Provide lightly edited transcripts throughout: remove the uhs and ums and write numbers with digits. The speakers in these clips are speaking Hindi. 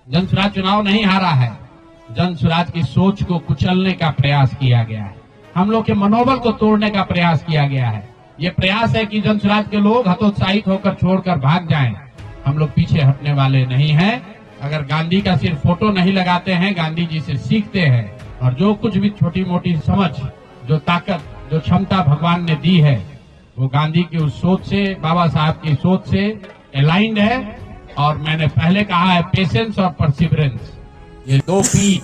जन स्वराज चुनाव नहीं हारा है, जन स्वराज की सोच को कुचलने का प्रयास किया गया है। हम लोग के मनोबल को तोड़ने का प्रयास किया गया है। ये प्रयास है कि जन स्वराज के लोग हतोत्साहित होकर छोड़कर भाग जाएं। हम लोग पीछे हटने वाले नहीं हैं। अगर गांधी का सिर्फ फोटो नहीं लगाते हैं, गांधी जी से सीखते हैं और जो कुछ भी छोटी मोटी समझ, जो ताकत, जो क्षमता भगवान ने दी है, वो गांधी की उस सोच से, बाबा साहब की सोच से अलाइंड है। और मैंने पहले कहा है, पेशेंस और परसिवरेंस, ये दो पी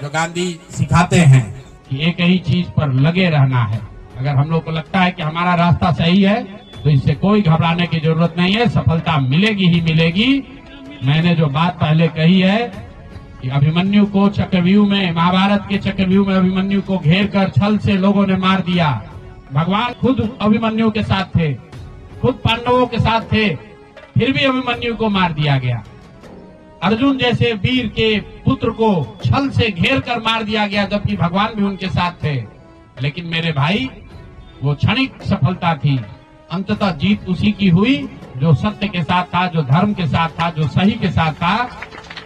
जो गांधी सिखाते हैं कि एक ही चीज पर लगे रहना है। अगर हम लोग को लगता है कि हमारा रास्ता सही है तो इससे कोई घबराने की जरूरत नहीं है, सफलता मिलेगी ही मिलेगी। मैंने जो बात पहले कही है कि अभिमन्यु को चक्रव्यूह में, महाभारत के चक्रव्यूह में अभिमन्यु को घेर कर छल से लोगों ने मार दिया। भगवान खुद अभिमन्यु के साथ थे, खुद पांडवों के साथ थे, फिर भी अभिमन्यु को मार दिया गया। अर्जुन जैसे वीर के पुत्र को छल से घेर कर मार दिया गया, जबकि भगवान भी उनके साथ थे। लेकिन मेरे भाई, वो क्षणिक सफलता थी, अंततः जीत उसी की हुई जो सत्य के साथ था, जो धर्म के साथ था, जो सही के साथ था।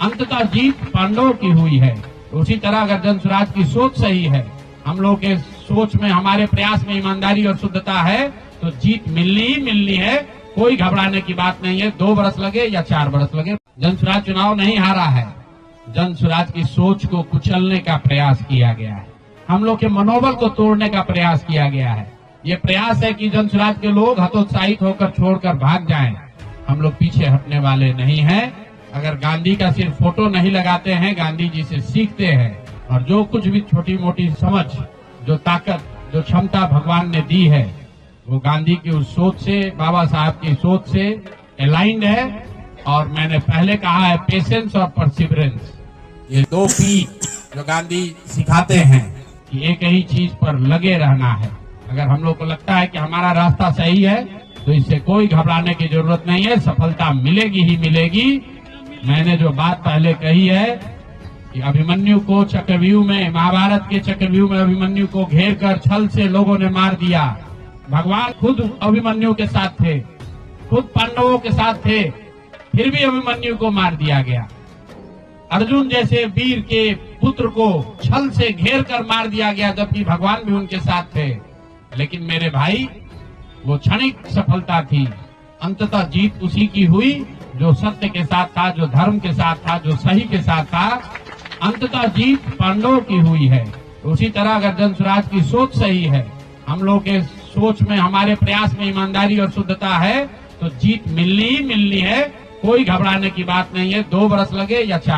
अंततः जीत पांडवों की हुई है। उसी तरह अगर जन स्वराज की सोच सही है, हम लोग के सोच में, हमारे प्रयास में ईमानदारी और शुद्धता है, तो जीत मिलनी ही मिलनी है। कोई घबराने की बात नहीं है। 2 बरस लगे या 4 बरस लगे, जन स्वराज चुनाव नहीं हारा है। जन स्वराज की सोच को कुचलने का प्रयास किया गया है। हम लोग के मनोबल को तोड़ने का प्रयास किया गया है। ये प्रयास है कि जन स्वराज के लोग हतोत्साहित होकर छोड़कर भाग जाएं। हम लोग पीछे हटने वाले नहीं हैं। अगर गांधी का सिर्फ फोटो नहीं लगाते हैं, गांधी जी से सीखते हैं और जो कुछ भी छोटी मोटी समझ, जो ताकत, जो क्षमता भगवान ने दी है, वो गांधी की उस सोच से, बाबा साहब की सोच से अलाइंड है। और मैंने पहले कहा है, पेशेंस और परसिवरेंस, ये दो पी जो गांधी सिखाते हैं कि एक ही चीज पर लगे रहना है। अगर हम लोग को लगता है कि हमारा रास्ता सही है तो इससे कोई घबराने की जरूरत नहीं है, सफलता मिलेगी ही मिलेगी। मैंने जो बात पहले कही है कि अभिमन्यु को चक्रव्यूह में, महाभारत के चक्रव्यूह में अभिमन्यु को घेर कर छल से लोगों ने मार दिया। भगवान खुद अभिमन्यु के साथ थे, खुद पांडवों के साथ थे, फिर भी अभिमन्यु को मार दिया गया। अर्जुन जैसे वीर के पुत्र को छल से घेर कर मार दिया गया, जबकि भगवान भी उनके साथ थे। लेकिन मेरे भाई, वो क्षणिक सफलता थी, अंततः जीत उसी की हुई जो सत्य के साथ था, जो धर्म के साथ था, जो सही के साथ था। अंततः जीत पांडवों की हुई है। उसी तरह अगर जन स्वराज की सोच सही है, हम लोग के सोच में, हमारे प्रयास में ईमानदारी और शुद्धता है, तो जीत मिलनी ही मिलनी है। कोई घबराने की बात नहीं है। 2 बरस लगे या 4